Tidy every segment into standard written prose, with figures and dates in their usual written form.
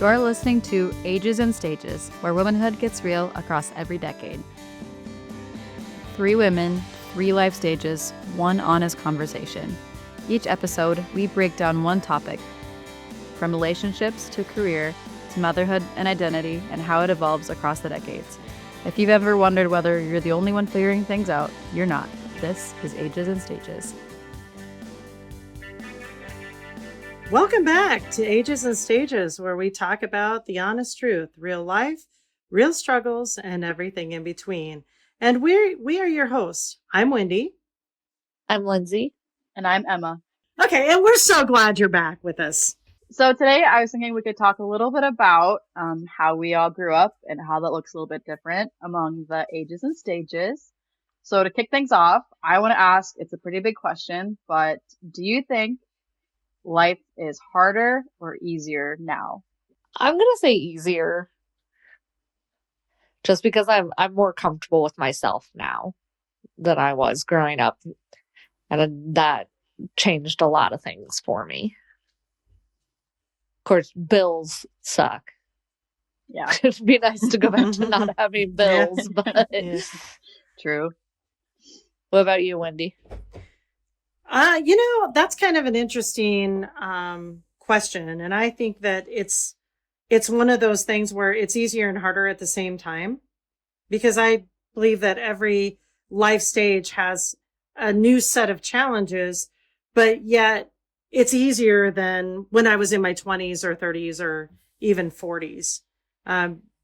You're listening to Ages and Stages, where womanhood gets real across every decade. 3 women, 3 life stages, 1 honest conversation. Each episode, we break down one topic, from relationships to career, to motherhood and identity, and how it evolves across the decades. If you've ever wondered whether you're the only one figuring things out, you're not. This is Ages and Stages. Welcome back to Ages and Stages, where we talk about the honest truth, real life, real struggles, and everything in between. And we are your hosts. I'm Wendie. I'm Lindsey. And I'm Emma. Okay, and we're so glad you're back with us. So today I was thinking we could talk a little bit about how we all grew up and how that looks a little bit different among the ages and stages. So to kick things off, I want to ask, it's a pretty big question, but do you think life is harder or easier now? I'm gonna say easier, just because I'm more comfortable with myself now than I was growing up, and that changed a lot of things for me. Of course, bills suck. Yeah, It'd be nice to go back to not having bills, but true. What about you, Wendie? That's kind of an interesting question. And I think that it's one of those things where it's easier and harder at the same time, because I believe that every life stage has a new set of challenges, but yet it's easier than when I was in my 20s or 30s or even 40s.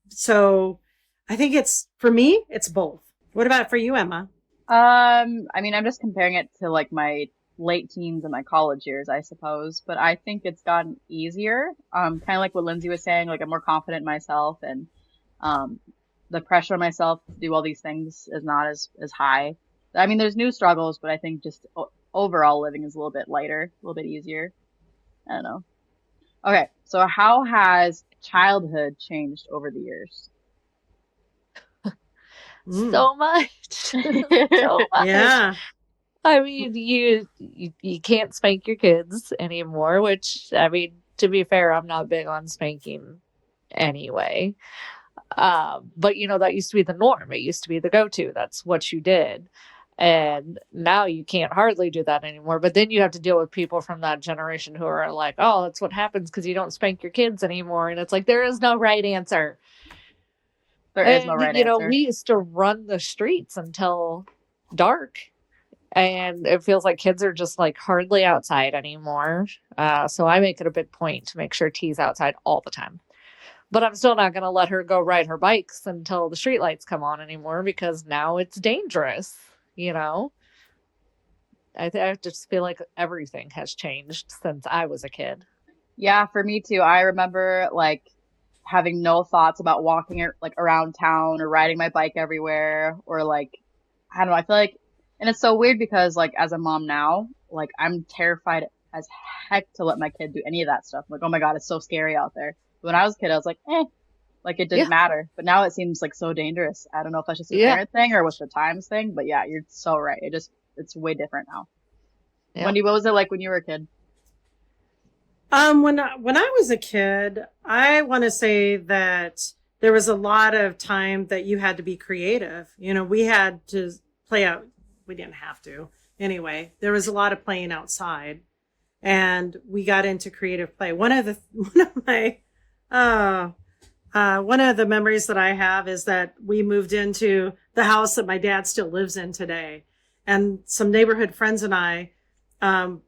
So I think for me, it's both. What about for you, Emma? I'm just comparing it to like my late teens and my college years, I suppose, but I think it's gotten easier. Kind of like what Lindsey was saying, like I'm more confident in myself, and the pressure on myself to do all these things is not as high. I mean, there's new struggles, but I think just overall living is a little bit lighter, a little bit easier. I don't know. Okay, so how has childhood changed over the years? So much. So much. Yeah. I mean, you can't spank your kids anymore, which, I mean, to be fair, I'm not big on spanking anyway. But, that used to be the norm. It used to be the go-to. That's what you did. And now you can't hardly do that anymore. But then you have to deal with people from that generation who are like, oh, that's what happens because you don't spank your kids anymore. And it's like, there is no right answer. There is no right answer. We used to run the streets until dark. And it feels like kids are just like hardly outside anymore. So I make it a big point to make sure T's outside all the time. But I'm still not going to let her go ride her bikes until the streetlights come on anymore, because now it's dangerous, I just feel like everything has changed since I was a kid. Yeah, for me too. I remember like having no thoughts about walking like around town or riding my bike everywhere, or like, I don't know, I feel like, and it's so weird because like as a mom now, like I'm terrified as heck to let my kid do any of that stuff. Like, oh my God, it's so scary out there. But when I was a kid, I was like, like it didn't matter. But now it seems like so dangerous. I don't know if that's just a parent thing or what's the times thing, but yeah, you're so right. It's way different now. Yeah. Wendie, what was it like when you were a kid? When I was a kid, I want to say that there was a lot of time that you had to be creative. We had to play out. We didn't have to. Anyway, there was a lot of playing outside, and we got into creative play. One of the memories that I have is that we moved into the house that my dad still lives in today, and some neighborhood friends and I, and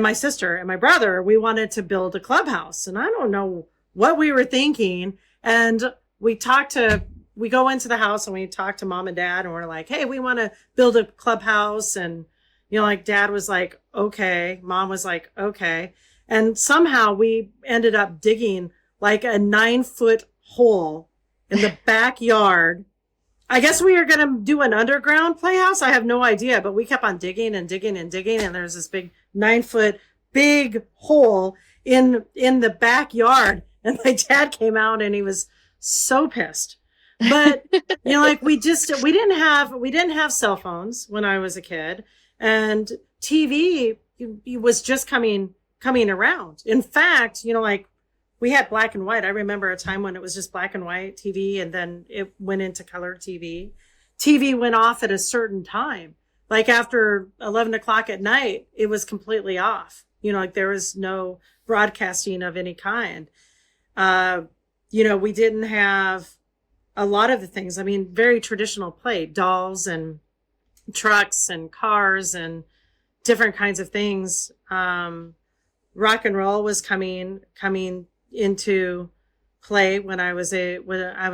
my sister and my brother, we wanted to build a clubhouse, and I don't know what we were thinking. And we go into the house and we talk to mom and dad, and we're like, hey, we want to build a clubhouse. And, like dad was like, okay. Mom was like, okay. And somehow we ended up digging like a 9-foot hole in the backyard. I guess we were going to do an underground playhouse. I have no idea, but we kept on digging and digging and digging. And there's this big 9-foot big hole in the backyard. And my dad came out and he was so pissed. But, like we didn't have cell phones when I was a kid, and TV was just coming around. In fact, like we had black and white. I remember a time when it was just black and white TV, and then it went into color TV. TV went off at a certain time. Like after 11 o'clock at night, it was completely off. Like there was no broadcasting of any kind. We didn't have a lot of the things. I mean, very traditional play, dolls and trucks and cars and different kinds of things. Rock and roll was coming into play when I was a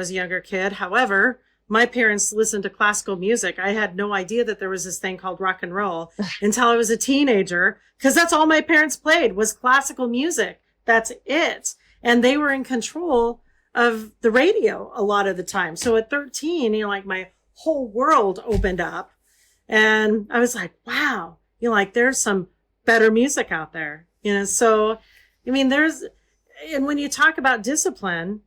younger kid. However, my parents listened to classical music. I had no idea that there was this thing called rock and roll until I was a teenager, because that's all my parents played was classical music. That's it. And they were in control of the radio a lot of the time. So at 13, like my whole world opened up, and I was like, wow, like there's some better music out there, so, I mean, and when you talk about discipline,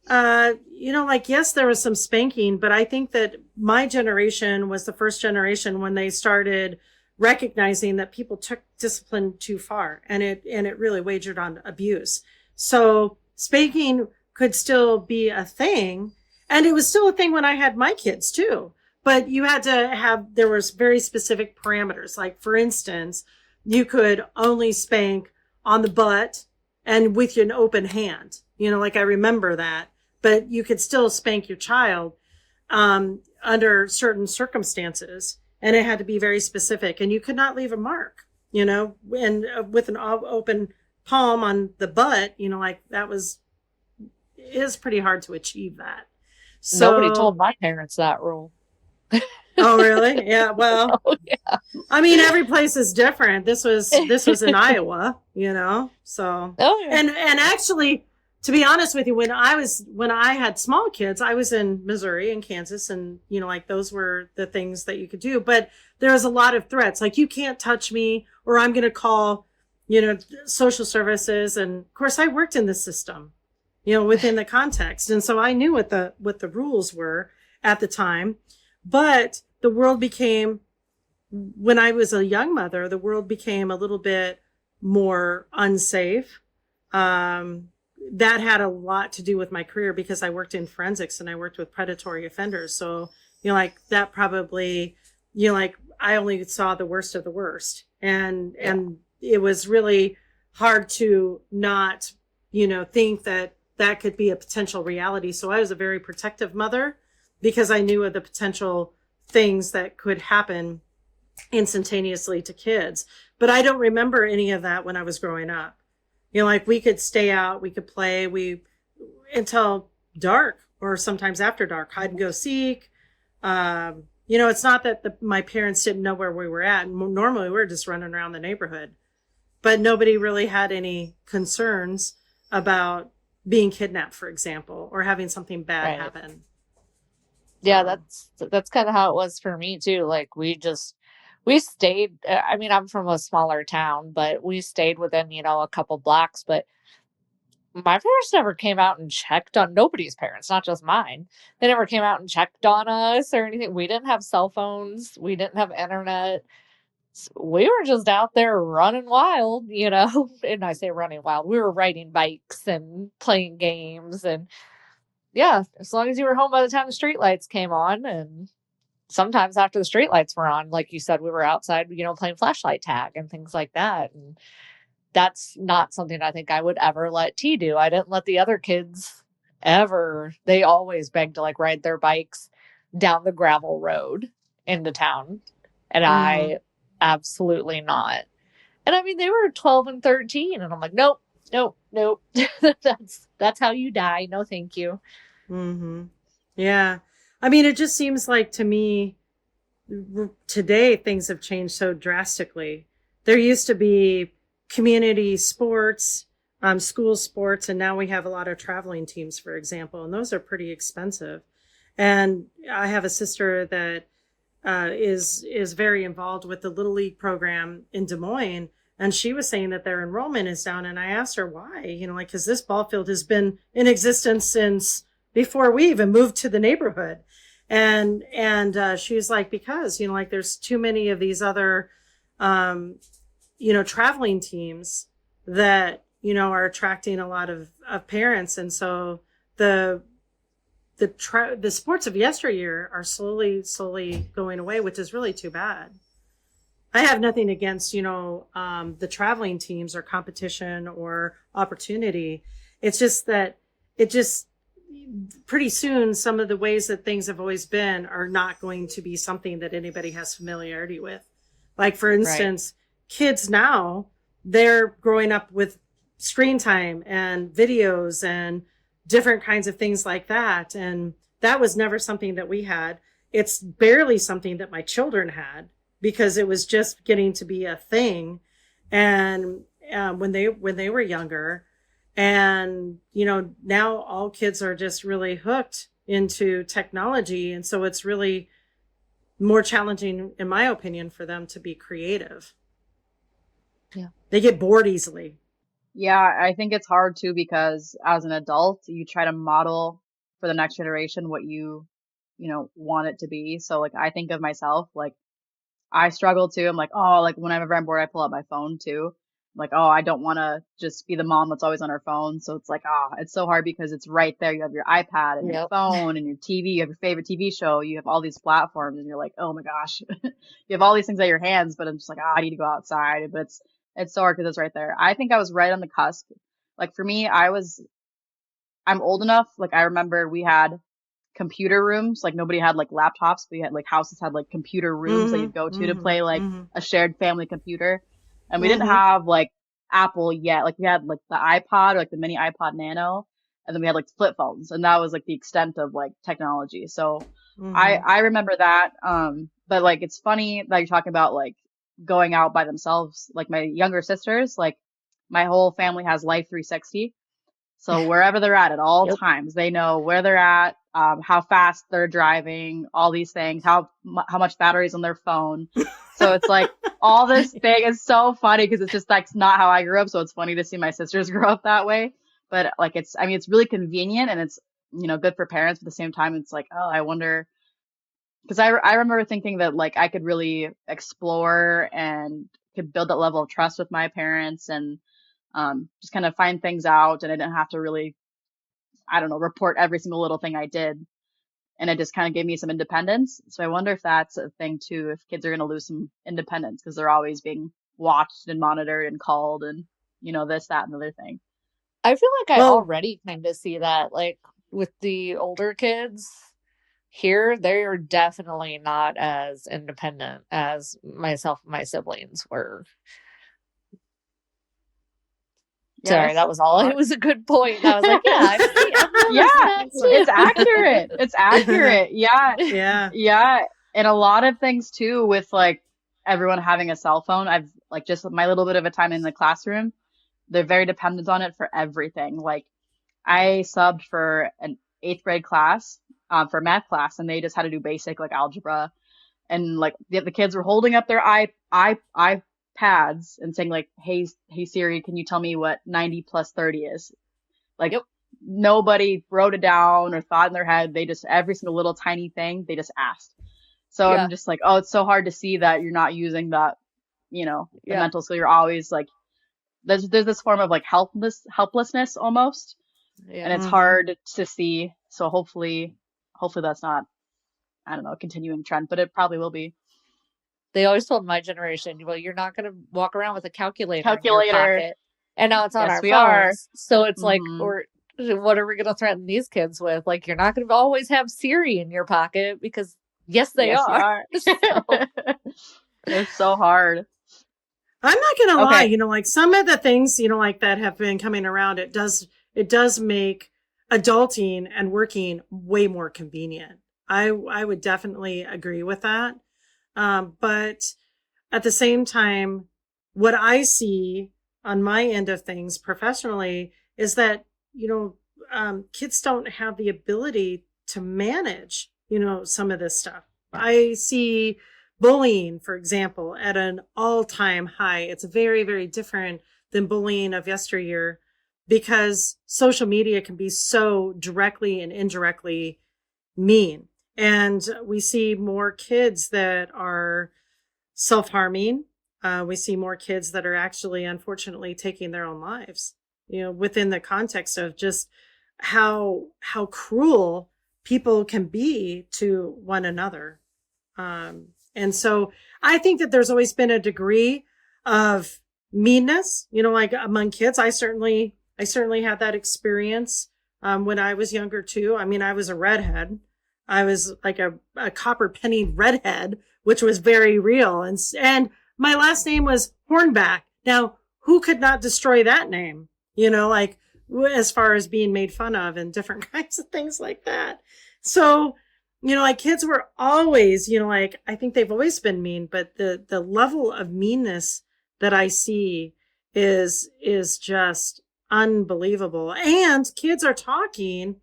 yes, there was some spanking, but I think that my generation was the first generation when they started recognizing that people took discipline too far, and it really wagered on abuse. So spanking could still be a thing, and it was still a thing when I had my kids too. But you had to there was very specific parameters. Like, for instance, you could only spank on the butt and with an open hand. Like I remember that. But you could still spank your child under certain circumstances. And it had to be very specific. And you could not leave a mark, and with an open palm on the butt, like that is pretty hard to achieve that. So, nobody told my parents that rule. Oh, really? Yeah. Well, Oh, yeah. I mean, every place is different. This was in Iowa, so, Oh, yeah. and actually, to be honest with you, when I had small kids, I was in Missouri and Kansas, and, like those were the things that you could do. But there was a lot of threats, like, you can't touch me, or I'm going to call, social services. And of course I worked in the system, within the context. And so I knew what the rules were at the time. But the world became, when I was a young mother, the world became a little bit more unsafe. That had a lot to do with my career, because I worked in forensics and I worked with predatory offenders. So, like that probably, like I only saw the worst of the worst. And it was really hard to not, think that could be a potential reality. So I was a very protective mother, because I knew of the potential things that could happen instantaneously to kids. But I don't remember any of that when I was growing up. Like we could stay out, we could play, until dark, or sometimes after dark, hide and go seek. It's not that my parents didn't know where we were at. Normally we were just running around the neighborhood, but nobody really had any concerns about being kidnapped, for example, or having something bad happen. Yeah, that's kind of how it was for me too. Like we stayed, I mean, I'm from a smaller town, but we stayed within, a couple blocks. But my parents never came out and checked on nobody's parents, not just mine. They never came out and checked on us or anything. We didn't have cell phones. We didn't have internet. We were just out there running wild, And I say running wild. We were riding bikes and playing games, and yeah, as long as you were home by the time the streetlights came on. And sometimes after the streetlights were on, like you said, we were outside, playing flashlight tag and things like that. And that's not something I think I would ever let T do. I didn't let the other kids ever. They always begged to ride their bikes down the gravel road into town. And I absolutely not. And I mean, they were 12 and 13, and I'm like, nope. That's how you die. No, thank you. Mm-hmm. Yeah. I mean, it just seems like to me today things have changed so drastically. There used to be community sports, school sports, and now we have a lot of traveling teams, for example, and those are pretty expensive. And I have a sister that is very involved with the Little League program in Des Moines. And she was saying that their enrollment is down. And I asked her why, because this ball field has been in existence since before we even moved to the neighborhood. And she was like, because, there's too many of these other, traveling teams that, are attracting a lot of parents. And so the sports of yesteryear are slowly going away, which is really too bad. I have nothing against, the traveling teams or competition or opportunity. It's just that pretty soon, some of the ways that things have always been are not going to be something that anybody has familiarity with. Like, for instance, kids now, they're growing up with screen time and videos and different kinds of things like that. And that was never something that we had. It's barely something that my children had, because it was just getting to be a thing. And when they were younger, and now all kids are just really hooked into technology, and so it's really more challenging, in my opinion, for them to be creative. Yeah, they get bored easily. Yeah, I think it's hard too, because as an adult, you try to model for the next generation what want it to be. So like, I think of myself, like, I struggle too. I'm like, oh, like whenever I'm bored, I pull out my phone too. I'm like, oh, I don't want to just be the mom that's always on her phone. So it's like, it's so hard because it's right there. You have your iPad and your phone and your TV. You have your favorite TV show. You have all these platforms, and you're like, oh my gosh, you have all these things at your hands. But I'm just like, I need to go outside. But it's so hard because it's right there. I think I was right on the cusp. Like for me, I'm old enough. Like I remember we had computer rooms. Like nobody had like laptops, but we had like houses had like computer rooms that you'd go to play like a shared family computer. And we didn't have like Apple yet. Like we had like the iPod or like the mini iPod Nano, and then we had like flip phones, and that was like the extent of like technology. So I remember that. But like it's funny that you're talking about like going out by themselves. Like my younger sisters, like my whole family has Life 360. So wherever they're at all times, they know where they're at, how fast they're driving, all these things, how much battery's on their phone. So it's like all this thing is so funny because it's just like not how I grew up. So it's funny to see my sisters grow up that way. But like it's really convenient, and it's good for parents. But at the same time, it's like, oh, I wonder, because I remember thinking that like I could really explore and could build that level of trust with my parents, and just kind of find things out, and I didn't have to really, I don't know, report every single little thing I did. And it just kind of gave me some independence. So I wonder if that's a thing too, if kids are going to lose some independence because they're always being watched and monitored and called and, this, that, and the other thing. I feel like I already kind of see that, like with the older kids here, they're definitely not as independent as myself and my siblings were. Sorry, that was all. It was a good point. I was like, it's accurate. It's accurate. Yeah. And a lot of things too, with like everyone having a cell phone. I've like just my little bit of a time in the classroom, they're very dependent on it for everything. Like I subbed for an 8th grade class, for math class, and they just had to do basic like algebra, and like the kids were holding up their iPads and saying like, hey Siri, can you tell me what 90 plus 30 is? Like nobody wrote it down or thought in their head. They just, every single little tiny thing, they just asked. So I'm just like, oh, it's so hard to see that you're not using that, the mental skill. You're always like, there's this form of like helplessness almost. And it's hard to see. So hopefully that's not, I don't know, a continuing trend, but it probably will be. They always told my generation, well, you're not going to walk around with a calculator in your pocket. And now it's on our phones. So it's like, what are we going to threaten these kids with? Like, you're not going to always have Siri in your pocket, because yes, they are. It's so hard. I'm not going to lie, like some of the things, like that have been coming around, it does make adulting and working way more convenient. I would definitely agree with that. But at the same time, what I see on my end of things professionally is that, kids don't have the ability to manage, some of this stuff. I see bullying, for example, at an all-time high. It's very, very different than bullying of yesteryear, because social media can be so directly and indirectly mean. And we see more kids that are self-harming. We see more kids that are actually, unfortunately, taking their own lives. within the context of just how cruel people can be to one another. And so I think that there's always been a degree of meanness, like among kids. I certainly had that experience when I was younger too. I mean, I was a redhead. I was like a copper penny redhead, which was very real. And my last name was Hornback. Now, who could not destroy that name? Like as far as being made fun of and different kinds of things like that. So, like kids were always, like I think they've always been mean, but the level of meanness that I see is just unbelievable. And kids are talking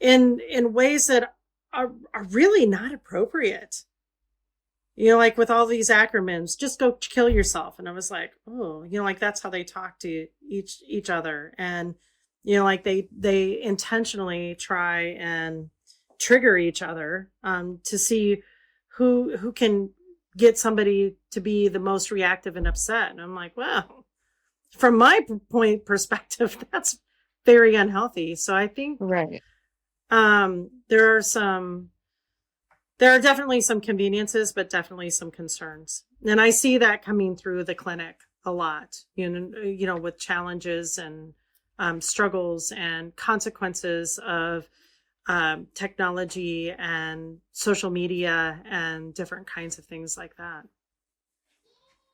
in ways that are really not appropriate. Like with all these acronyms, just go kill yourself. And I was like, oh, like that's how they talk to each other. And, like they intentionally try and trigger each other to see who can get somebody to be the most reactive and upset. And I'm like, well, from my perspective, that's very unhealthy. So I think Right. there are definitely some conveniences, but definitely some concerns. And I see that coming through the clinic a lot, with challenges and struggles and consequences of technology and social media and different kinds of things like that.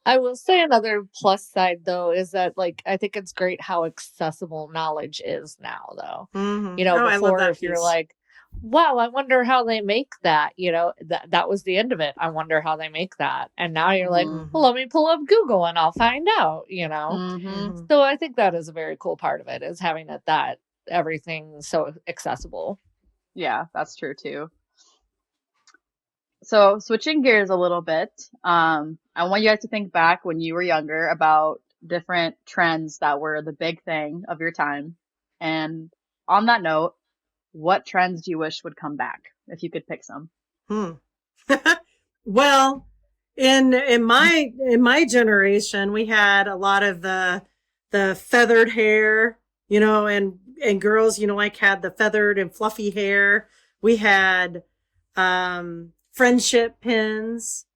I will say another plus side though is that like I think it's great how accessible knowledge is now though. Mm-hmm. Before I love that if you're piece. like, wow, I wonder how they make that, that was the end of it. I wonder how they make that. And now you're like, Mm-hmm. well, let me pull up Google and I'll find out, Mm-hmm. So I think that is a very cool part of it, is having that everything so accessible. Yeah, that's true too. So switching gears a little bit, I want you guys to think back when you were younger about different trends that were the big thing of your time. And on that note, what trends do you wish would come back if you could pick some? Well, in my generation, we had a lot of the feathered hair, and girls, like had the feathered and fluffy hair. We had friendship pins.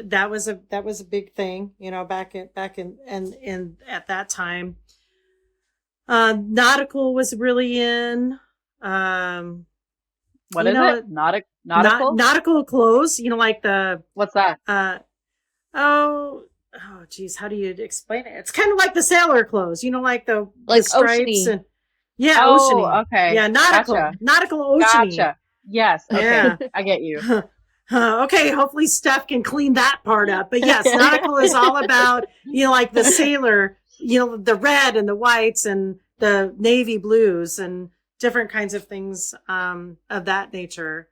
That was a big thing, back in and at that time. Nautical was really in. What is it? Nautical? Nautical clothes, like the What's that? oh geez, how do you explain it? It's kind of like the sailor clothes, like the stripes oceany. and yeah, Oh, oceany. okay. Yeah, nautical, Gotcha. nautical oceany. Gotcha. Yes. Okay. Yeah. I get you. Okay, hopefully Steph can clean that part up. But yes, nautical is all about, like the sailor, the red and the whites and the navy blues and different kinds of things of that nature.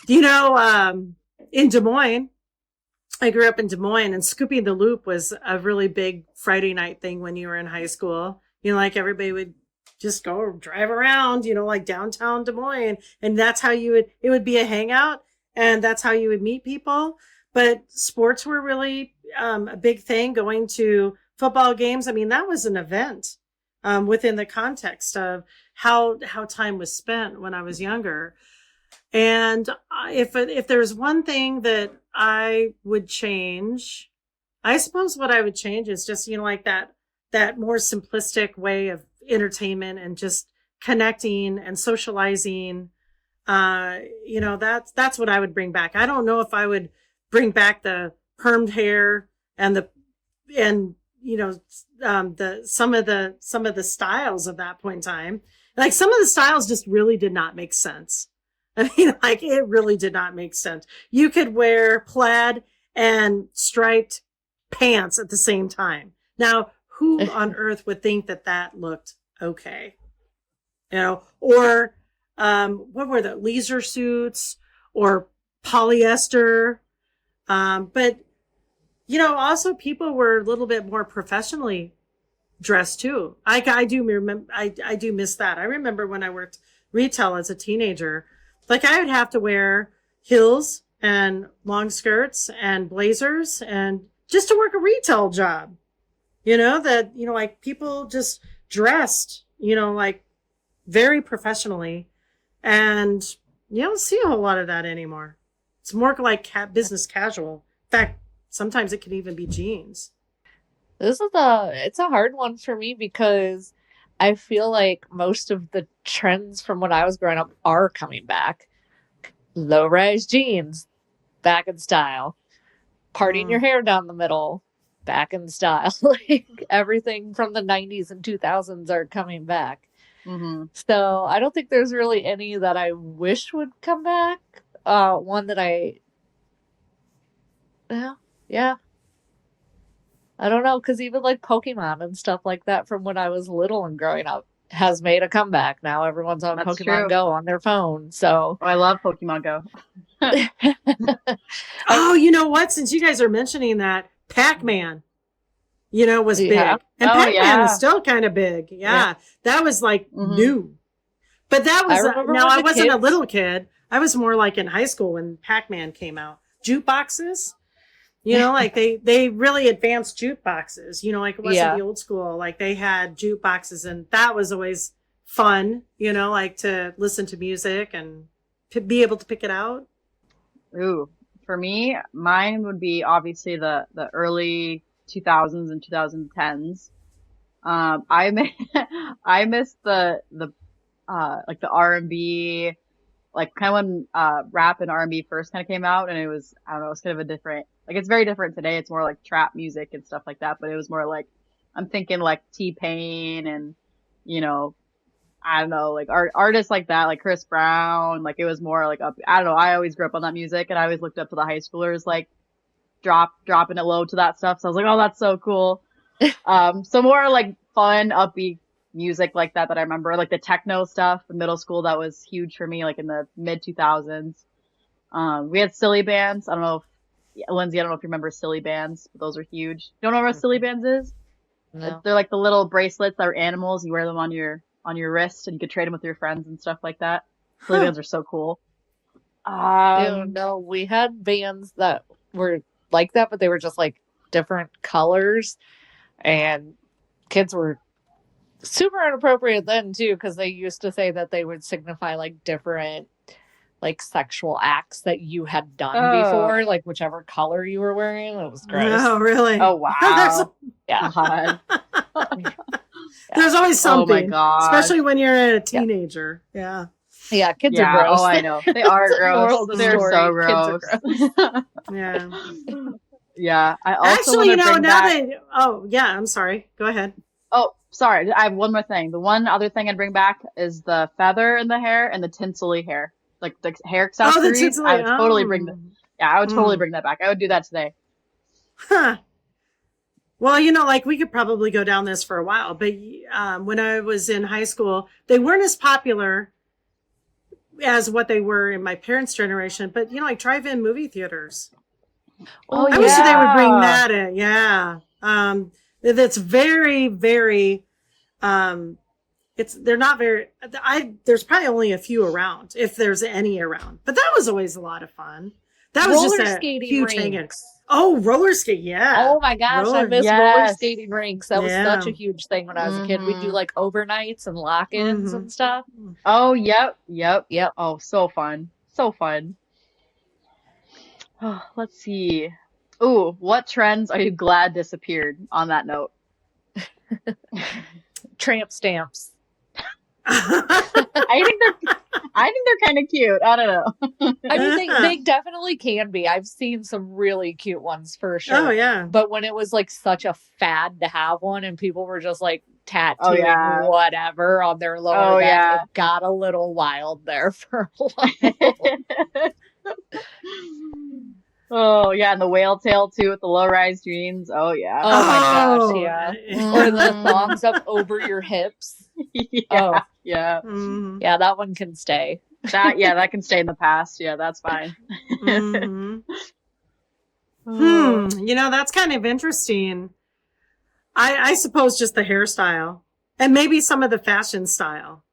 In Des Moines, I grew up in Des Moines, and Scooping the Loop was a really big Friday night thing when you were in high school. Like everybody would just go drive around, like downtown Des Moines. And that's how it would be a hangout, and that's how you would meet people. But sports were really a big thing, going to football games. I mean, that was an event within the context of how time was spent when I was younger. And if there's one thing that I would change, I suppose what I would change is just, like that more simplistic way of entertainment and just connecting and socializing. That's what I would bring back. I don't know if I would bring back the permed hair and some of the styles of that point in time. Like some of the styles just really did not make sense. I mean, like it really did not make sense. You could wear plaid and striped pants at the same time. Now, who on earth would think that looked okay? Or what were the leisure suits or polyester? But also people were a little bit more professionally dressed too. I do remember. I do miss that. I remember when I worked retail as a teenager. Like I would have to wear heels and long skirts and blazers and just to work a retail job. that, like people just dressed, like very professionally. And you don't see a whole lot of that anymore. It's more like business casual. In fact, sometimes it can even be jeans. It's a hard one for me because I feel like most of the trends from when I was growing up are coming back. Low-rise jeans, back in style. Parting your hair down the middle, back in style. Like everything from the 90s and 2000s are coming back. Mm-hmm. So I don't think there's really any that I wish would come back. One that yeah. I don't know, because even like Pokemon and stuff like that from when I was little and growing up has made a comeback. Now everyone's on That's Pokemon true. Go on their phone. So Oh, I love Pokemon Go. Oh, you know what? Since you guys are mentioning that, Pac-Man, was big. Yeah. And Oh, Pac-Man yeah. is still kind of big. Yeah. That was like Mhm. new. But that was, remember now when I the wasn't a kids- little kid. I was more like in high school when Pac-Man came out. Jukeboxes, like they really advanced jukeboxes, like it wasn't Yeah. the old school. Like they had jukeboxes and that was always fun, like to listen to music and to be able to pick it out. Ooh, for me, mine would be obviously the early 2000s and 2010s. I I miss the like the R&B, like kind of when rap and R&B first kind of came out, and it was, I don't know, it's kind of a different, like it's very different today. It's more like trap music and stuff like that, but it was more like, I'm thinking like T-Pain and you know I don't know, like artists like that, like Chris Brown. Like it was more like up. I don't know. I always grew up on that music, and I always looked up to the high schoolers, like dropping it low to that stuff. So I was like, oh, that's so cool. So more like fun, upbeat music like that I remember, like the techno stuff in middle school. That was huge for me, like in the mid 2000s. We had silly bands. I don't know if Lindsay, I don't know if you remember silly bands, but those are huge. You don't know what silly bands is? No. They're like the little bracelets that are animals. You wear them on your wrist, and you could trade them with your friends and stuff like that. Silly bands are so cool. No, we had bands that were like that, but they were just like different colors, and kids were super inappropriate then too, because they used to say that they would signify like different like sexual acts that you had done before, like whichever color you were wearing. It was gross. Oh, really? Oh wow. Yeah. God. There's always something. Oh my God. Especially when you're a teenager. Yeah. Yeah, kids Yeah. are gross. Oh, I know. They are That's the gross. moral of the They're story. so Kids are gross. Yeah. Yeah. I also Actually, want to bring now back. oh, yeah, I'm sorry. Go ahead. Oh, sorry. I have one more thing. The one other thing I'd bring back is the feather in the hair and the tinsely hair, like the hair accessories. tinsely. I would totally bring that. Yeah, I would totally Mm. bring that back. I would do that today. Huh. Well, like we could probably go down this for a while, but when I was in high school, they weren't as popular as what they were in my parents' generation, but like drive-in movie theaters. Oh, I wish they would yeah. bring that in. Yeah. That's very, very, they're not very, there's probably only a few around, if there's any around, but that was always a lot of fun. That was roller just a skating huge rinks. hang-in. Oh, roller skate. Yeah. Oh my gosh, I miss roller Yes. skating rinks. That was such a huge thing when I was a kid. We'd do Mhm. like overnights and lock-ins Mhm. and stuff. Oh, yep. Yep. Yep. Oh, so fun. So fun. Oh, let's see. Ooh, what trends are you glad disappeared on that note? Tramp stamps. I think they're kind of cute. I don't know. I mean, they definitely can be. I've seen some really cute ones for sure. Oh, yeah. But when it was like such a fad to have one and people were just like tattooing Oh, yeah. whatever on their lower Oh, back, yeah. it got a little wild there for a while. Oh, yeah, and the whale tail too with the low-rise jeans. Oh, yeah. Oh my gosh, Oh. yeah. Or the thongs up over your hips. Yeah, Oh, yeah. Mhm. yeah, that one can stay. That can stay in the past. Yeah, that's fine. Mhm. Oh. That's kind of interesting. I suppose just the hairstyle and maybe some of the fashion style.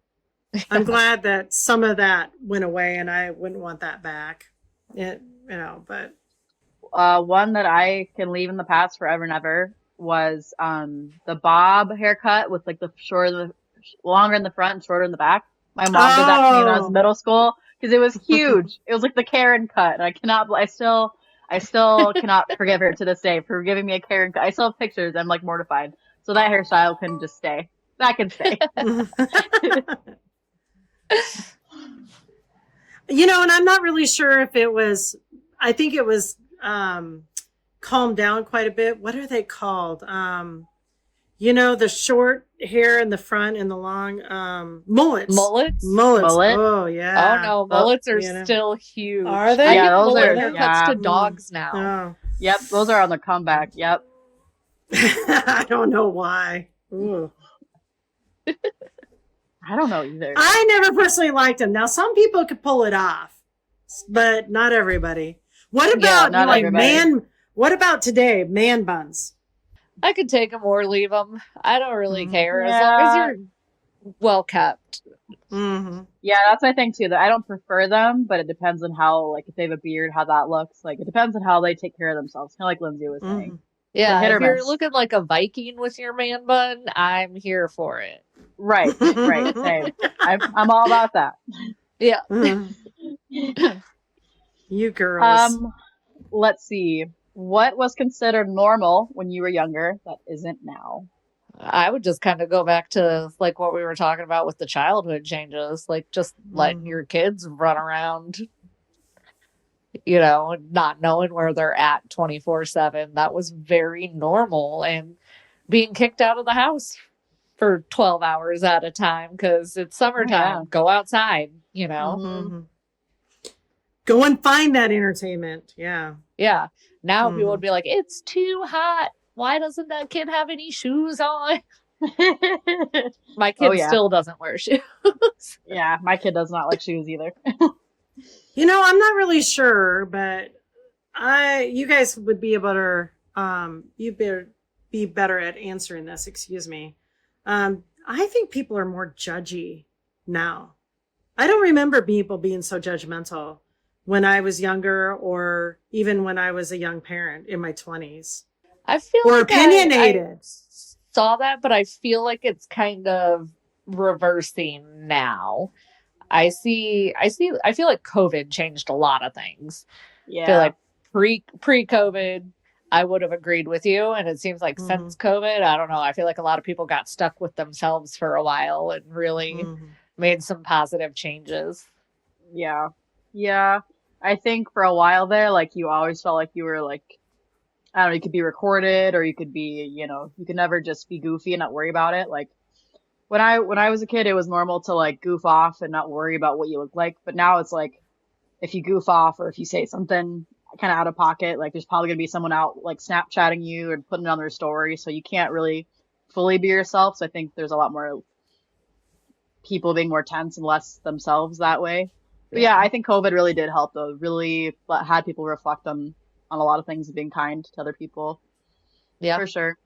I'm glad that some of that went away and I wouldn't want that back. But One that I can leave in the past forever and ever was the bob haircut with like the longer in the front and shorter in the back. My mom did that to me when I was in middle school because it was huge. It was like the Karen cut, and I still cannot forgive her to this day for giving me a Karen cut. I still have pictures. I'm like mortified. So that hairstyle can just stay. That can stay. You know, and I'm not really sure if it was, I think it was calmed down quite a bit. What are they called? You know, the short hair in the front and the long mullets. Mullets? Mullet? Oh, yeah. Oh, no. Mullets are you know. still huge. Are they? I Yeah, give those mullet are- haircuts yeah. to dogs now. Oh. Yep, those are on the comeback. Yep. I don't know why. Ooh. I don't know either. I never personally liked them. Now, some people could pull it off, but not everybody. What about not like everybody. what about today? Man buns. I could take them or leave them. I don't really care as long Yeah. as you're well kept. Mm-hmm. Yeah, that's my thing too. That I don't prefer them, but it depends on how, like, if they have a beard, how that looks. Like, it depends on how they take care of themselves. Kind of like Lindsay was saying. Mm-hmm. Yeah, hit or if you're miss. looking like a Viking with your man bun, I'm here for it. Right, right, same. I'm all about that. Yeah. You girls. Let's see. What was considered normal when you were younger that isn't now? I would just kind of go back to like what we were talking about with the childhood changes, like just letting your kids run around, not knowing where they're at 24/7. That was very normal, and being kicked out of the house for 12 hours at a time because it's summertime. Go outside, Mm-hmm. Go and find that entertainment. Yeah. Yeah. Now people would be like, it's too hot. Why doesn't that kid have any shoes on? My kid still doesn't wear shoes. Yeah, my kid does not like shoes either. You know, I'm not really sure, but you guys would be be better at answering this. Excuse me. I think people are more judgy now. I don't remember people being so judgmental when I was younger, or even when I was a young parent in my 20s. I feel Or like opinionated. I saw that, but I feel like it's kind of reversing now. I feel like COVID changed a lot of things. Yeah. I feel like pre-COVID, I would have agreed with you. And it seems like since COVID, I don't know. I feel like a lot of people got stuck with themselves for a while and really made some positive changes. Yeah. Yeah. I think for a while there, like, you always felt like you were like, I don't know, you could be recorded, or you could be, you could never just be goofy and not worry about it. Like, when I was a kid, it was normal to like goof off and not worry about what you look like. But now it's like, if you goof off or if you say something kind of out of pocket, like, there's probably gonna be someone out like Snapchatting you and putting it on their story. So you can't really fully be yourself. So I think there's a lot more people being more tense and less themselves that way. But yeah, I think COVID really did help though. Really had people reflect on a lot of things and being kind to other people. Yeah. For sure.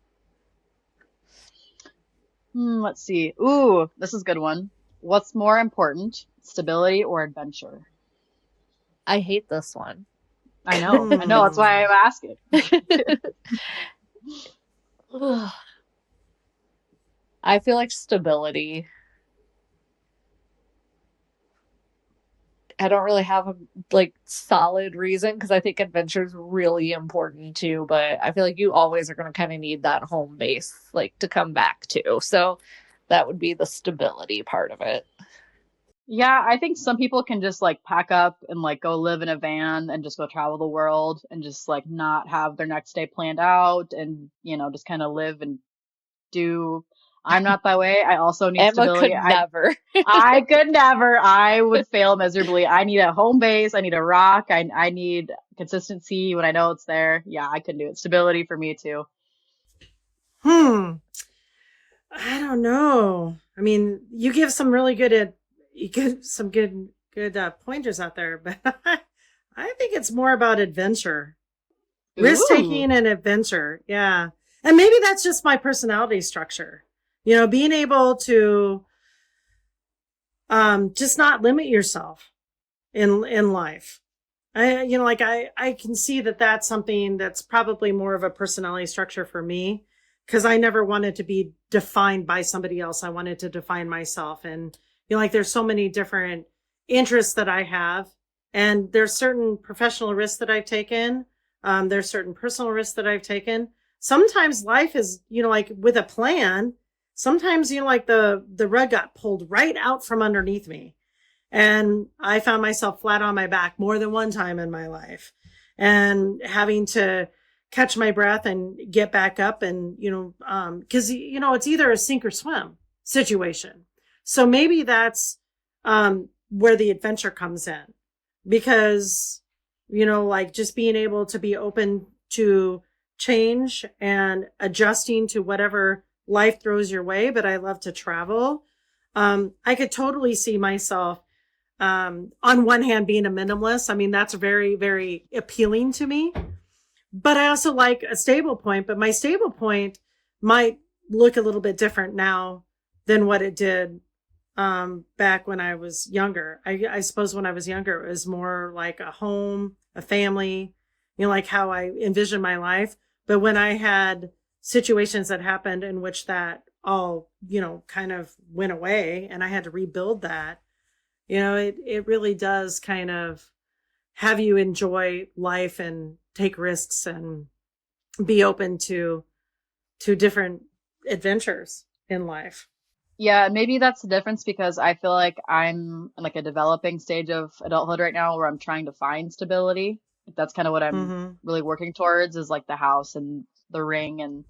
Let's see. Ooh, this is a good one. What's more important, stability or adventure? I hate this one. I know. That's why I'm asking. I feel like stability. I don't really have a solid reason, because I think adventure is really important too, but I feel like you always are going to kind of need that home base to come back to. So that would be the stability part of it. Yeah, I think some people can just pack up and go live in a van and just go travel the world and just not have their next day planned out and just kind of live and do. I'm not that way. I also need Emma stability. could never. I could never. I would fail miserably. I need a home base. I need a rock. I need consistency when I know it's there. Yeah, I couldn't do it. Stability for me too. I don't know. I mean, you give some really good pointers out there, but I think it's more about adventure, risk taking and adventure. Yeah, and maybe that's just my personality structure. Being able to just not limit yourself in life. I can see that that's something that's probably more of a personality structure for me. because I never wanted to be defined by somebody else. I wanted to define myself. And, like, there's so many different interests that I have, and there's certain professional risks that I've taken. There's certain personal risks that I've taken. Sometimes life is, like with a plan, sometimes, like the rug got pulled right out from underneath me. And I found myself flat on my back more than one time in my life, and having to catch my breath and get back up. And, cause it's either a sink or swim situation. So maybe that's, where the adventure comes in, because, like just being able to be open to change and adjusting to whatever life throws your way. But I love to travel. I could totally see myself, on one hand, being a minimalist. I mean, that's very, very appealing to me. But I also like a stable point, but my stable point might look a little bit different now than what it did back when I was younger. I suppose when I was younger, it was more like a home, a family, like how I envisioned my life. But when I had situations that happened in which that all, kind of went away, and I had to rebuild that, it really does kind of have you enjoy life and take risks and be open to different adventures in life. Yeah, maybe that's the difference, because I feel like I'm in like a developing stage of adulthood right now where I'm trying to find stability. That's kind of what I'm really working towards, is like the house and the ring and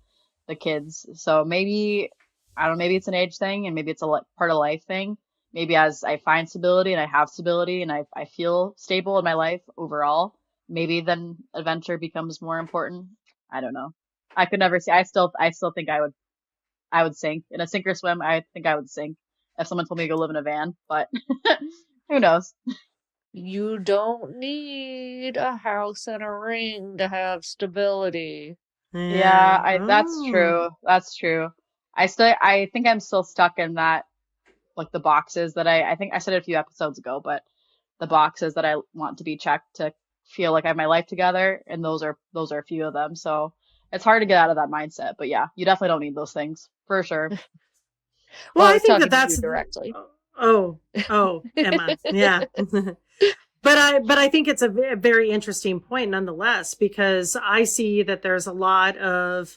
the kids. So maybe, I don't know, maybe it's an age thing, and maybe it's a part of life thing. Maybe as I find stability and I have stability and I feel stable in my life overall, maybe then adventure becomes more important. I don't know. I could never see. I still think I would sink in a sink or swim. I think I would sink if someone told me to go live in a van, but who knows? You don't need a house and a ring to have stability. Yeah, that's true. That's true. I think I'm still stuck in that, like the boxes that I think I said it a few episodes ago, but the boxes that I want to be checked to feel like I have my life together, and those are a few of them. So it's hard to get out of that mindset. But yeah, you definitely don't need those things for sure. Well, I was think talking to you that's directly. Oh, Emma. Yeah. But I think it's a very interesting point nonetheless, because I see that there's a lot of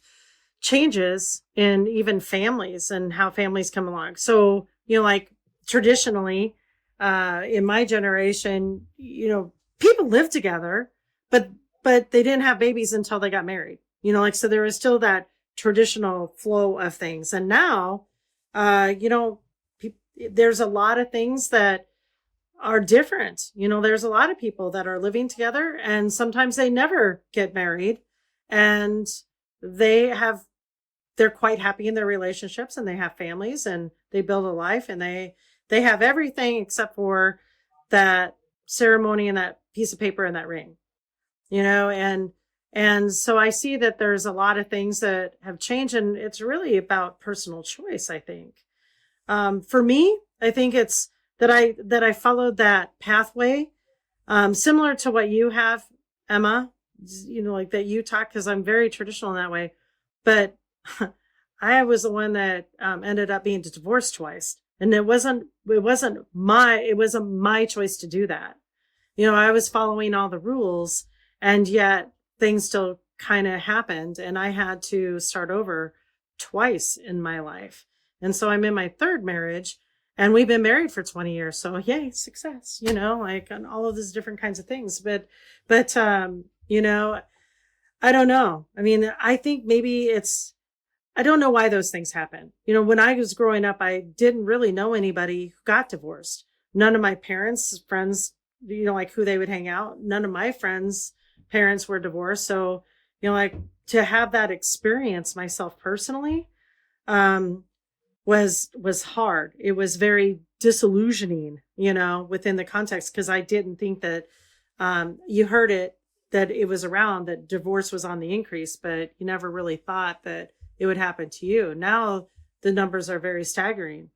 changes in even families and how families come along. So, like traditionally, in my generation, people lived together, but they didn't have babies until they got married, so there was still that traditional flow of things. And now, there's a lot of things that are different. There's a lot of people that are living together, and sometimes they never get married, and they're quite happy in their relationships, and they have families, and they build a life, and they have everything except for that ceremony and that piece of paper and that ring, and so I see that there's a lot of things that have changed, and it's really about personal choice, I think. For me, I think it's that I followed that pathway, similar to what you have, Emma, like that you talk, because I'm very traditional in that way. But I was the one that ended up being divorced twice. And it wasn't my choice to do that. I was following all the rules, and yet things still kind of happened, and I had to start over twice in my life. And so I'm in my third marriage, and we've been married for 20 years. So yay, success, like on all of these different kinds of things. But, I don't know. I mean, I think maybe I don't know why those things happen. When I was growing up, I didn't really know anybody who got divorced. None of my parents' friends, like who they would hang out. None of my friends' parents were divorced. So, like to have that experience myself personally, was hard. It was very disillusioning, within the context, because I didn't think that, you heard that it was around, that divorce was on the increase, but you never really thought that it would happen to you. Now the numbers are very staggering.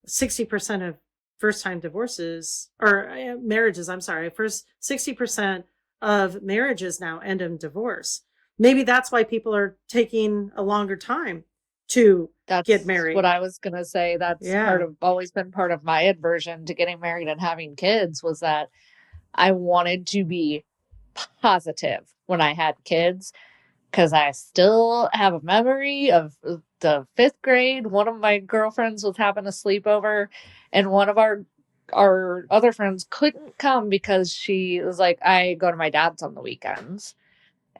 60% of first-time divorces or marriages, 60% of marriages now end in divorce. Maybe that's why people are taking a longer time to That's get married. what I was gonna say. That's always been part of my aversion to getting married and having kids, was that I wanted to be positive when I had kids, because I still have a memory of the 5th grade. One of my girlfriends was having a sleepover, and one of our other friends couldn't come because she was like, I go to my dad's on the weekends.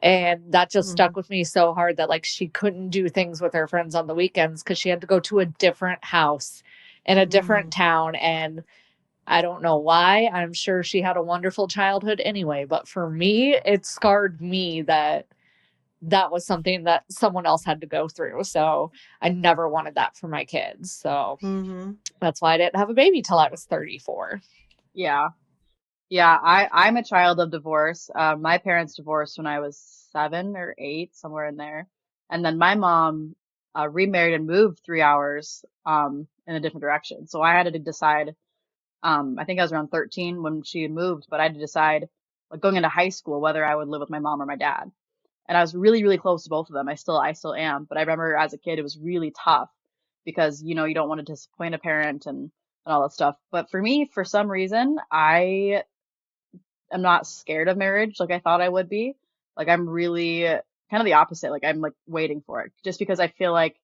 And that just stuck with me so hard, that like she couldn't do things with her friends on the weekends because she had to go to a different house in a different town. And I don't know why. I'm sure she had a wonderful childhood anyway. But for me, it scarred me that was something that someone else had to go through. So I never wanted that for my kids. So that's why I didn't have a baby till I was 34. Yeah. Yeah, I'm a child of divorce. My parents divorced when I was 7 or 8, somewhere in there. And then my mom remarried and moved 3 hours in a different direction. So I had to decide, I think I was around 13 when she moved, but I had to decide, like going into high school, whether I would live with my mom or my dad. And I was really, really close to both of them. I still am. But I remember as a kid, it was really tough because, you don't want to disappoint a parent and all that stuff. But for me, for some reason, I'm not scared of marriage like I thought I would be. Like I'm really kind of the opposite. Like I'm like waiting for it, just because I feel like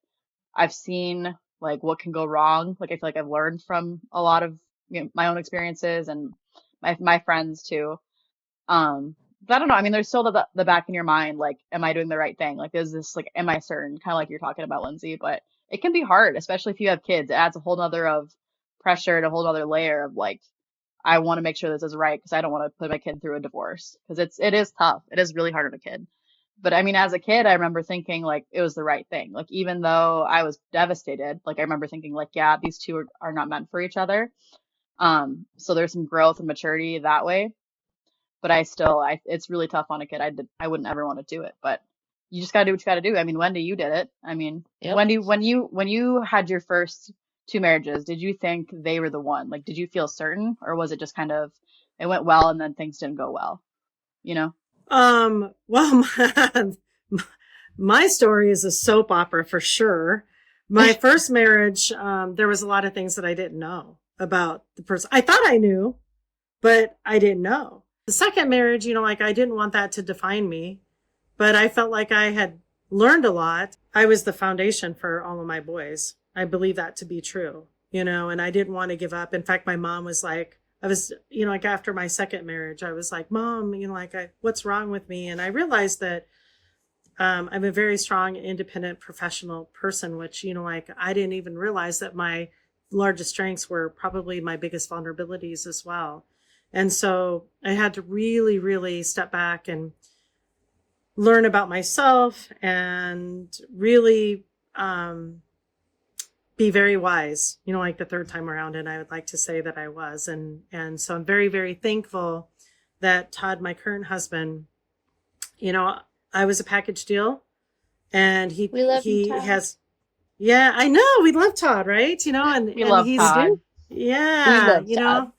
I've seen like what can go wrong. Like I feel like I've learned from a lot of my own experiences and my friends too. But I don't know. I mean, there's still the back in your mind, like, am I doing the right thing? Like, is this like, am I certain? Kind of like you're talking about, Lindsay. But it can be hard, especially if you have kids. It adds a whole nother of pressure and a whole nother layer of like, I want to make sure this is right because I don't want to put my kid through a divorce, because it is tough. It is really hard on a kid. But I mean, as a kid, I remember thinking like it was the right thing. Like even though I was devastated, like I remember thinking like, yeah, these two are not meant for each other. So there's some growth and maturity that way. But it's really tough on a kid. I wouldn't ever want to do it, but you just gotta do what you gotta do. I mean, Wendy, you did it. I mean, Yep. Wendy, when you had your first 2 marriages, did you think they were the one? Like, did you feel certain, or was it just kind of, it went well and then things didn't go well? Well, my story is a soap opera for sure. My first marriage, there was a lot of things that I didn't know about the person. I thought I knew, but I didn't know. The second marriage, like I didn't want that to define me, but I felt like I had learned a lot. I was the foundation for all of my boys. I believe that to be true, and I didn't want to give up. In fact, my mom was like, like after my second marriage, I was like, Mom, what's wrong with me? And I realized that I'm a very strong, independent, professional person, which, I didn't even realize that my largest strengths were probably my biggest vulnerabilities as well. And so I had to really, really step back and learn about myself and really be very wise, like the third time around. And I would like to say that I was. And so I'm very, very thankful that Todd, my current husband, I was a package deal, and he has, yeah, I know, we love Todd, right? We love Todd. Yeah, we love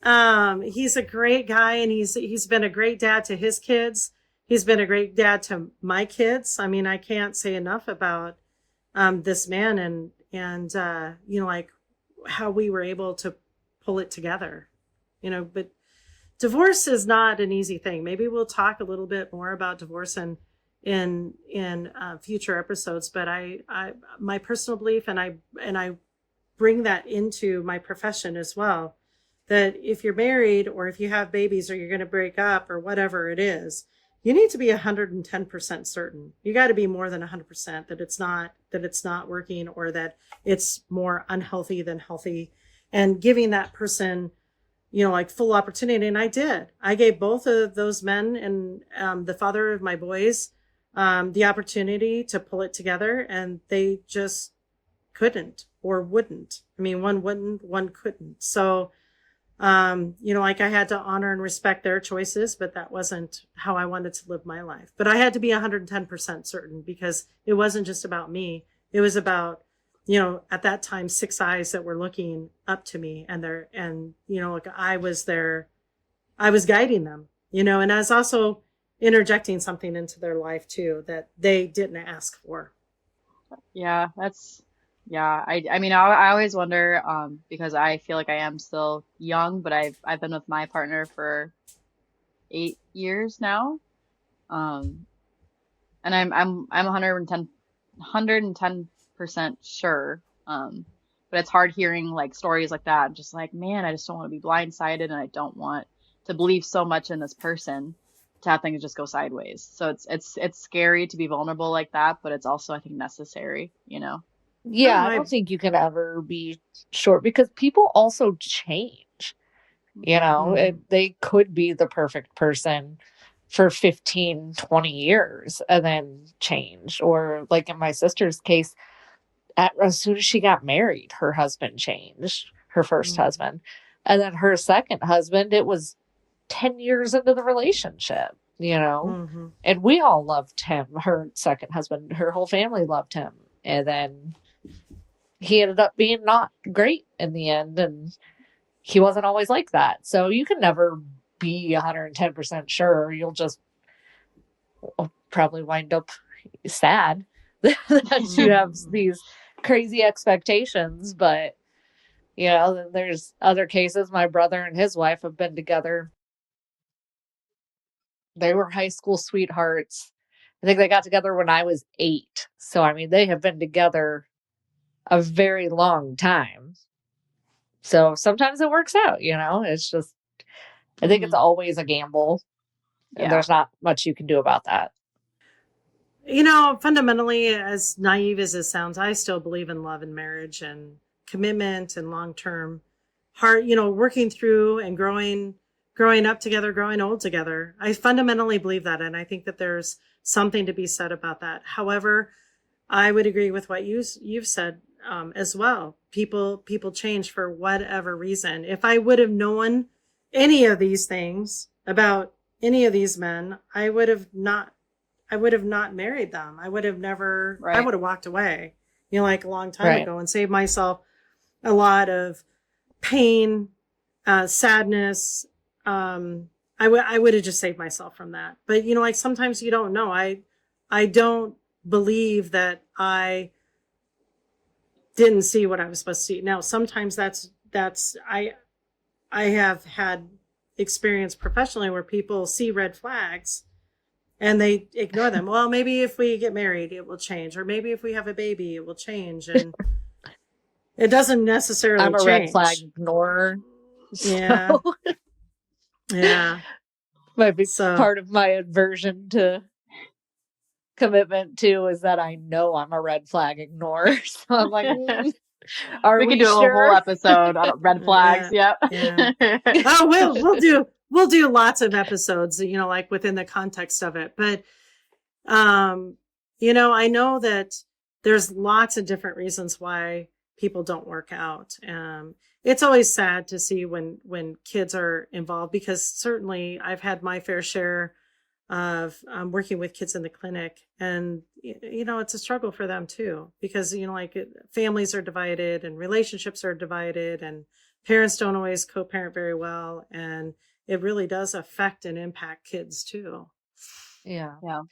Todd. He's a great guy, and he's been a great dad to his kids. He's been a great dad to my kids. I mean, I can't say enough about this man and like how we were able to pull it together. But divorce is not an easy thing. Maybe we'll talk a little bit more about divorce in future episodes. But my personal belief, and I bring that into my profession as well, that if you're married or if you have babies or you're going to break up or whatever it is, you need to be 110% certain. You got to be more than 100% that it's not working, or that it's more unhealthy than healthy, and giving that person, like full opportunity. And I gave both of those men and the father of my boys the opportunity to pull it together, and they just couldn't or wouldn't. I mean, one wouldn't, one couldn't. So, like I had to honor and respect their choices, but that wasn't how I wanted to live my life. But I had to be 110% certain, because it wasn't just about me. It was about, at that time, 6 eyes that were looking up to me, and like I was guiding them, and I was also interjecting something into their life too that they didn't ask for. Yeah, I mean, I always wonder, because I feel like I am still young, but I've been with my partner for 8 years now. Um, and I'm 110% sure. But it's hard hearing like stories like that. Just like, man, I just don't want to be blindsided, and I don't want to believe so much in this person to have things just go sideways. So it's scary to be vulnerable like that, but it's also, I think, necessary, you know? Yeah, Oh, I don't think you can ever be short because people also change. Mhm. They could be the perfect person for 15, 20 years and then change. Or like in my sister's case, as soon as she got married, her husband changed, her first Mhm. husband. And then her second husband, it was 10 years into the relationship. Mhm. And we all loved him, her second husband, her whole family loved him. And then he ended up being not great in the end. And he wasn't always like that. So you can never be 110% sure. You'll just probably wind up sad that you have Mhm. these crazy expectations. But, then there's other cases. My brother and his wife have been together. They were high school sweethearts. I think they got together when I was 8. So, I mean, they have been together a very long time. So sometimes it works out. It's just, I think it's Hmm. always a gamble, and Yeah. there's not much you can do about that. Fundamentally, as naive as it sounds, I still believe in love and marriage and commitment and long term heart, working through and growing up together, growing old together. I fundamentally believe that. And I think that there's something to be said about that. However, I would agree with what you've said as well. People change for whatever reason. If I would have known any of these things about any of these men, I would have not married them. I Right. would have walked away, like a long time Right. ago and saved myself a lot of pain, sadness. I would have just saved myself from that. But, like sometimes you don't know. I don't believe that I didn't see what I was supposed to see. Now, sometimes I have had experience professionally where people see red flags and they ignore them. Well, maybe if we get married, it will change, or maybe if we have a baby, it will change, and it doesn't necessarily I'm a red flag change. ignorer. Yeah, So yeah. might be So, part of my aversion to commitment too is that I know I'm a red flag ignorer. So I'm like, are We could we do a whole sure? episode on red flags. yeah, Yep. yeah. Oh, we'll do lots of episodes, like within the context of it. But um, I know that there's lots of different reasons why people don't work out. It's always sad to see when kids are involved, because certainly I've had my fair share of working with kids in the clinic, and it's a struggle for them too, because families are divided and relationships are divided, and parents don't always co-parent very well, and it really does affect and impact kids too. Yeah. Yeah.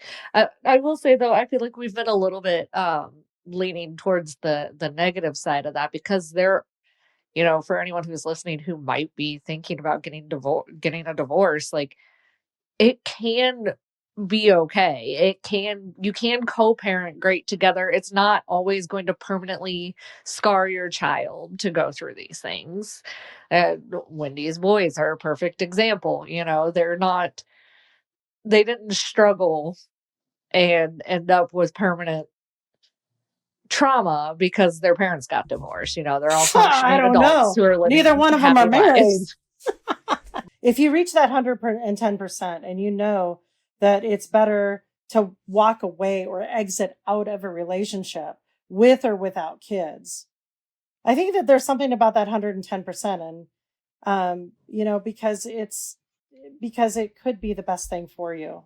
I will say though, I feel like we've been a little bit leaning towards the negative side of that because for anyone who's listening who might be thinking about getting a divorce, like it can be okay. You can co-parent great together. It's not always going to permanently scar your child to go through these things. Wendy's boys are a perfect example. They didn't struggle and end up with permanent trauma because their parents got divorced. They're all I functioning don't adults know. who are Neither living one of them are happy married. lives. If you reach that 110% and you know that it's better to walk away or exit out of a relationship with or without kids, I think that there's something about that 110%. And, because it could be the best thing for you.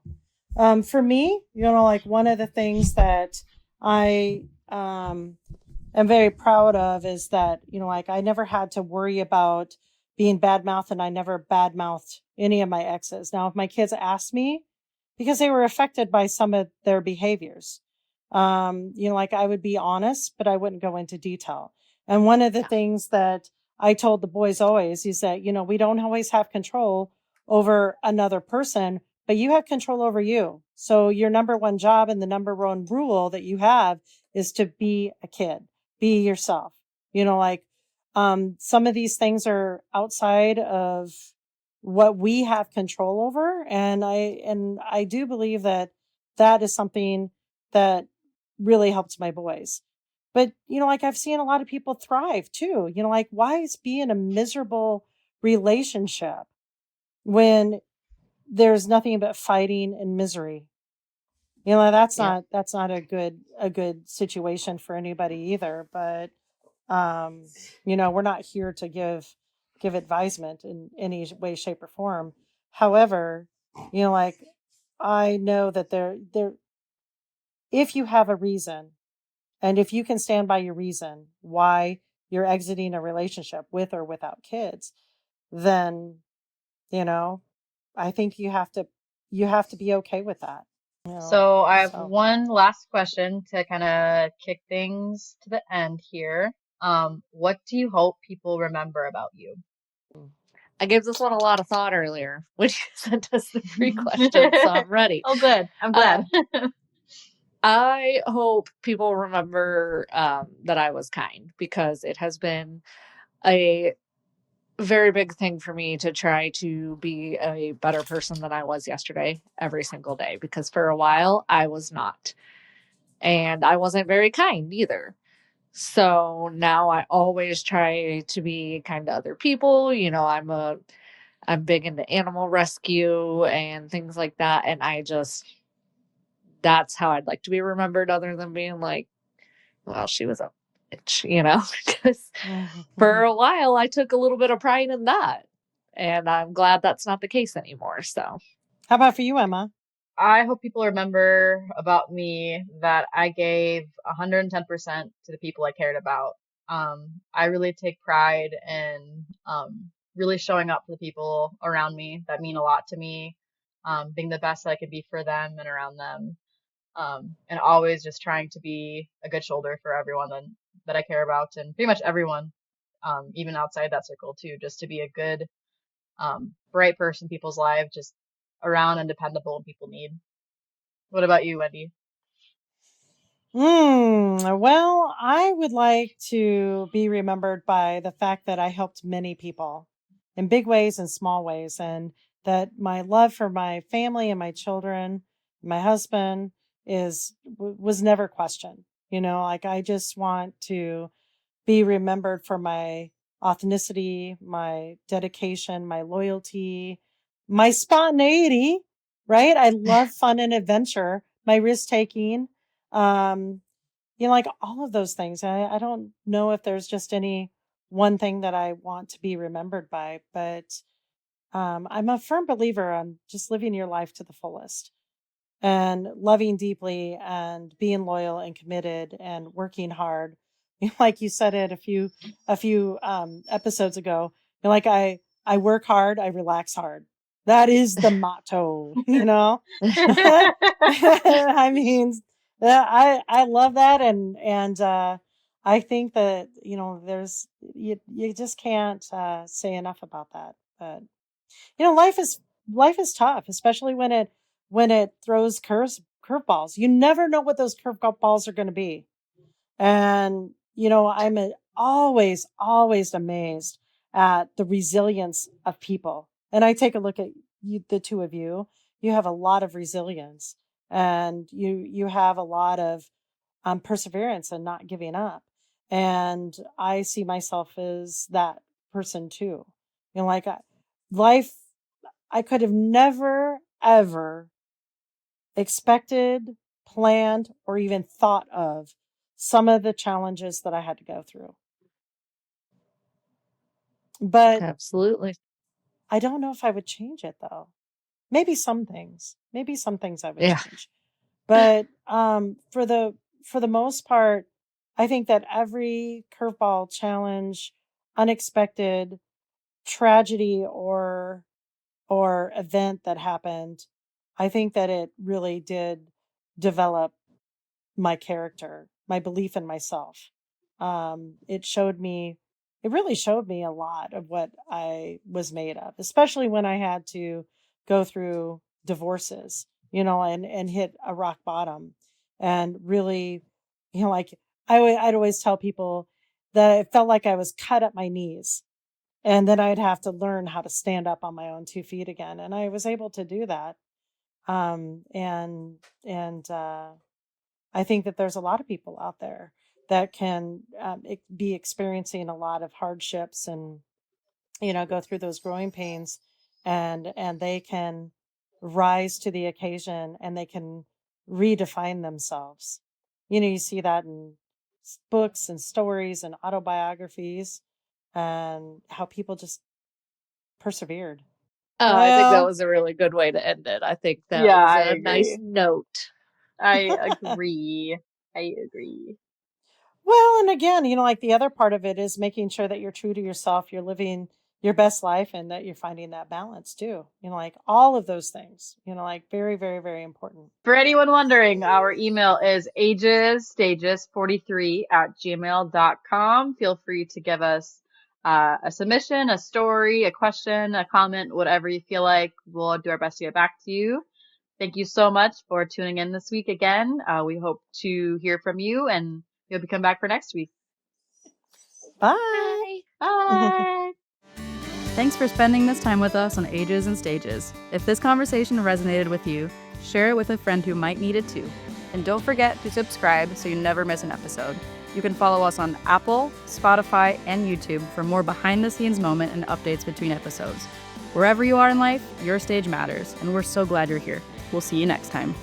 For me, like one of the things that I, am very proud of is that, like I never had to worry about being bad mouthed, and I never bad mouthed any of my exes. Now, if my kids asked me, because they were affected by some of their behaviors, Like I would be honest, but I wouldn't go into detail. And one of the Yeah. things that I told the boys always is that, we don't always have control over another person, but you have control over you. So your number one job and the number one rule that you have is to be a kid, be yourself. Like some of these things are outside of what we have control over. And I do believe that that is something that really helped my boys. But, like I've seen a lot of people thrive too. Like why is being a miserable relationship when there's nothing but fighting and misery? That's Yeah. not a good situation for anybody either. But, we're not here to give advisement in any way, shape or form. However, like I know that there, if you have a reason and if you can stand by your reason why you're exiting a relationship with or without kids, then, you know, I think you have to be okay with that. So I have So one last question to kind of kick things to the end here. What do you hope people remember about you? I gave this one a lot of thought earlier when you sent us the 3 questions, so I'm ready. Oh, good. I'm glad. Um, I hope people remember that I was kind, because it has been a very big thing for me to try to be a better person than I was yesterday every single day, because for a while I was not. And I wasn't very kind either. So now I always try to be kind to other people. I'm big into animal rescue and things like that. And that's how I'd like to be remembered, other than being like, well, she was a bitch, because for a while I took a little bit of pride in that. And I'm glad that's not the case anymore. So, how about for you, Emma? I hope people remember about me that I gave 110% to the people I cared about. I really take pride in really showing up for the people around me that mean a lot to me, being the best I can be for them and around them, and always just trying to be a good shoulder for everyone that I care about, and pretty much everyone, even outside that circle too, just to be a good, bright person in people's lives, just around and dependable when people need. What about you, Wendy? Well, I would like to be remembered by the fact that I helped many people in big ways and small ways, and that my love for my family and my children, my husband was never questioned. Like I just want to be remembered for my authenticity, my dedication, my loyalty, my spontaneity, right? I love fun and adventure, my risk taking, um, like all of those things. I don't know if there's just any one thing that I want to be remembered by, but I'm a firm believer on just living your life to the fullest and loving deeply and being loyal and committed and working hard. Like you said it a few episodes ago. Like I work hard, I relax hard. That is the motto, I mean, I love that, and I think that there's you just can't say enough about that. But life is tough, especially when it throws curveballs. You never know what those curveballs are going to be. And I'm always amazed at the resilience of people. And I take a look at you, the two of you. You have a lot of resilience, and you have a lot of perseverance and not giving up. And I see myself as that person too. Like life, I could have never, ever expected, planned, or even thought of some of the challenges that I had to go through. But absolutely. I don't know if I would change it though. Maybe some things I would Yeah. change. But for the most part, I think that every curveball, challenge, unexpected tragedy or event that happened, I think that it really did develop my character, my belief in myself. It really showed me a lot of what I was made of, especially when I had to go through divorces, and hit a rock bottom and really, like I'd always tell people that it felt like I was cut at my knees, and then I'd have to learn how to stand up on my own 2 feet again. And I was able to do that. And I think that there's a lot of people out there that can be experiencing a lot of hardships and, go through those growing pains, and they can rise to the occasion, and they can redefine themselves. You see that in books and stories and autobiographies, and how people just persevered. Oh, I think that Well, was a really good way to end it. I think that Yeah, was I a nice agree. note. I agree. I agree. well, and again, like the other part of it is making sure that you're true to yourself, you're living your best life, and that you're finding that balance too. Like all of those things, like very, very, very important. For anyone wondering, our email is agesstages43@gmail.com. Feel free to give us a submission, a story, a question, a comment, whatever you feel like. We'll do our best to get back to you. Thank you so much for tuning in this week again. We hope to hear from you, and you'll be come back for next week. Bye. Bye. Thanks for spending this time with us on Ages and Stages. If this conversation resonated with you, share it with a friend who might need it too. And don't forget to subscribe so you never miss an episode. You can follow us on Apple, Spotify, and YouTube for more behind-the-scenes moment and updates between episodes. Wherever you are in life, your stage matters, and we're so glad you're here. We'll see you next time.